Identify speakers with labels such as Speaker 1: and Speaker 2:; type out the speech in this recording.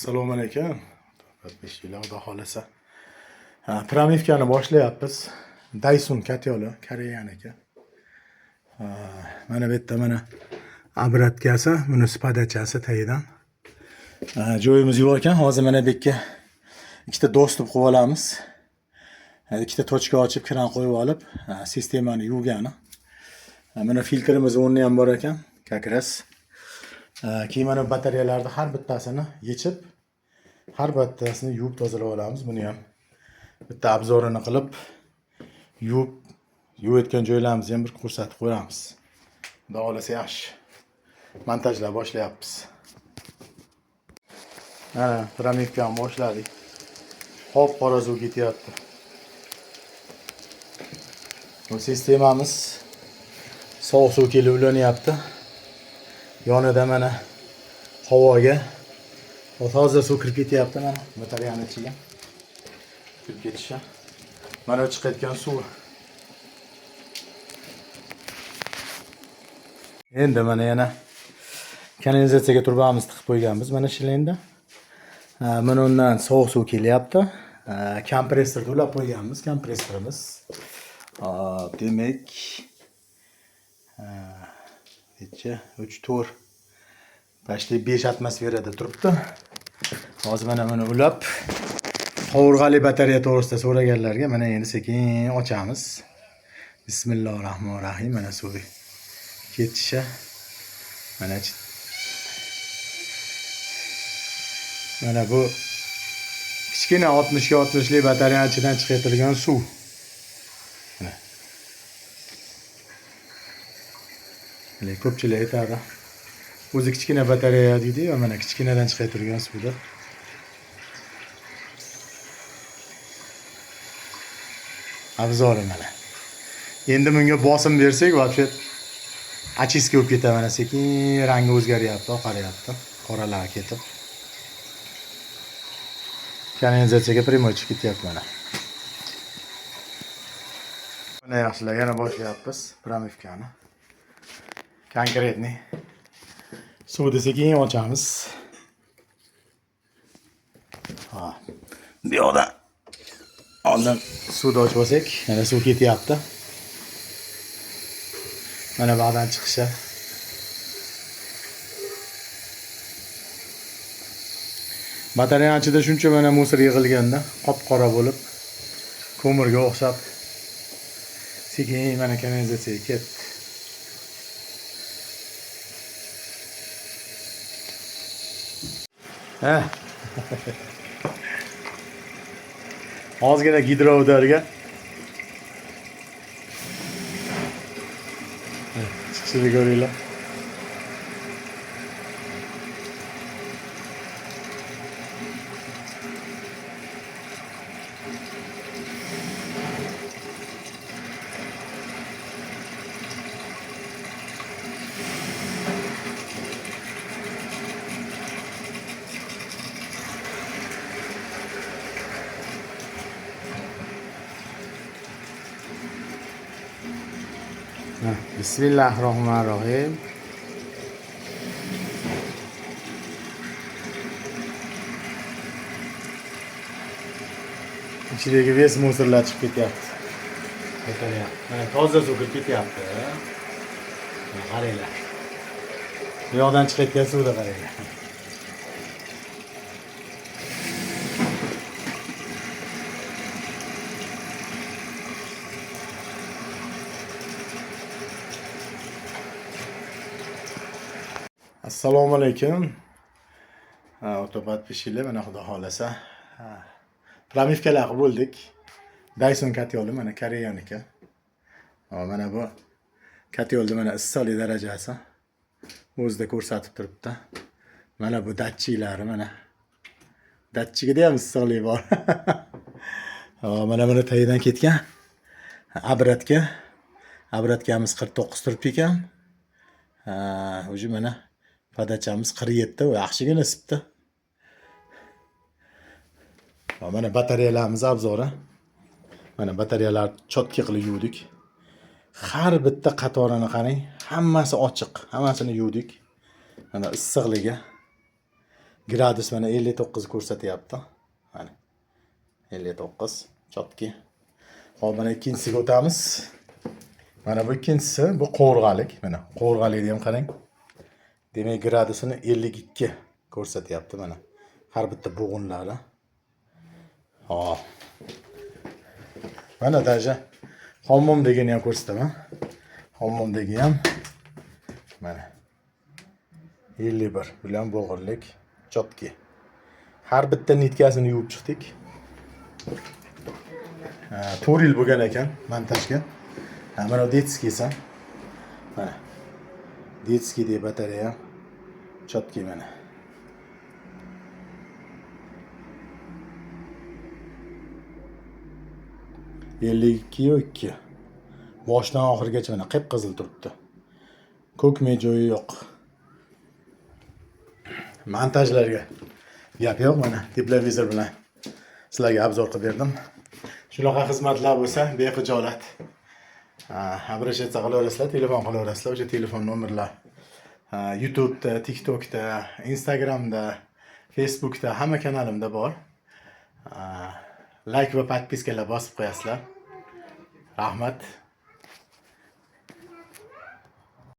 Speaker 1: Assalomu alaykum. Topishlar xudo xolasa. Pramivkani boshlayapmiz. Dyson katyoli, Koreyaniki. Mana bu yerda mana obраткasi, bunisi podachasi tagidan. Joyimiz yo'q ekan. Hozir mana bu yerga ikkita dostуп qilib olamiz. Ikkita tochka ochib, kran qo'yib olib, sistemani yuvgani. Mana filtrimiz o'rni ham bor ekan. Как раз keyin mana batareyalarni har bittasini yechib, har bittasini yuvib tozalab olamiz. Buni ham bitta obzorini qilib, yuvayotgan joylarimizni ham bir ko'rsatib qo'yamiz. Xudo xolasa yaxshi. Montajlab boshlayapmiz. Mana pramivkani boshladik. Hop, qora suv ketyapti. Bu sistemamiz sovuq suv kelib ulanyapti. Yonida mana havoga toza suv kirib ketyapti mana batareyani ichiga. Kirib ketishi. Mana chiqayotgan suv. Endi mana yana kanalizatsiyaga turbamizni tiqib qo'yganmiz mana shilenda. Mana undan sovuq suv kelyapti. Kompressor ulab qo'yganmiz, kompressorimiz. Demak, 3-4 Başta 5 atmosferada turibdi. Hozir mana buni ulab, qovurg'ali batareya to'g'risida so'raganlarga mana endi sekin ochamiz. Bismillahirrohmanirrohim. Mana suv ketishi. Mana bu kichkina 60lik batareya ichidan chiqarilgan suv. Ko'pchilik aytadi. O'zi kichkina batareya deydi, va mana kichkinadan chiqarilgan suvda. Obzori mana. Endi bunga bosim bersak, вообще очистка bo'lib ketadi. Mana sekin rangi o'zgaryapti, oqaryapti, qoralar ketib. Kanalizatsiyaga primoy chiqib ketyapti mana. Mana yaxshilar, yana boshlayapmiz pramivkani. Konkretniy suvni sekin ochamiz. Bu yoqda oldin suvni ochib olsak, mana suv ketyapti. Mana ba'dan chiqishi. Batareya ichida shuncha mana musor yig'ilganda, qop-qora bo'lib, ko'mirga o'xshab sekin mana kanalizatsiyaga ketdi. Ozgina gidroudarga chiqishini ko'ringlar. Bismillahirrohmanirrohim. İçidagi ves musorlar chiqib ketyapti. Mana toza suv kirib ketyapti. Qaranglar. Bu yoqdan chiqayotgan suvni qaranglar. Assalomu alaykum. O'tobat pishilib, mana xudo xolasa. Pramivkalar qilib bo'ldik. Dyson katyoli mana Koreyaniki. Mana bu katyolda mana issiqlik darajasi o'zida ko'rsatib turibdi. Mana bu datchiklari mana. Datchigida ham issiqlik bor. Mana buni tagidan ketgan. Obраткamiz 49 turibdi ekan. O'zi mana podachamiz 47, u yaxshigina isibdi. Mana batareyalarimiz obzori. Mana batareyalar chotki qilib yuvdik. Har bitta qatorini qarang, hammasi ochiq, hammasini yuvdik. Mana issiqligi Gradus mana 59 ko'rsatyapti. Mana 59 chotki. Hop, mana ikkinchisiga o'tamiz. Mana bu ikkinchisi, bu qo'rg'alik. Mana qo'rg'alikni ham qarang. Demak, gradusini 52 ko'rsatyapti mana. Har bitta bo'g'inlari. Hop. Mana daja hammomdagini ham ko'rsataman. Hammomdagi ham mana 51 bilan bo'g'inlik chotki. Har bitta nitkasini yuvib chiqdik. 4 yil bo'lgan ekan montajga. Mana detskisi. Mana detskiy deb batareya chotki mana. ikki. Boshdan oxirigacha mana qip-qizil turibdi. Ko'kme joyi yo'q. Montajlarga gap yo'q mana. Teplovizor bilan sizlarga obzor qilib berdim. Shunaqa xizmatlar bo'lsa, bexijolat обращаться qilaverasizlar, telefon qilaverasizlar. O'sha telefon nomerlar YouTube'da, TikTok'da, Instagram'da, Facebook'da hamma kanalimda bor. Like va podpiskalar bosib qo'yasizlar. Rahmat.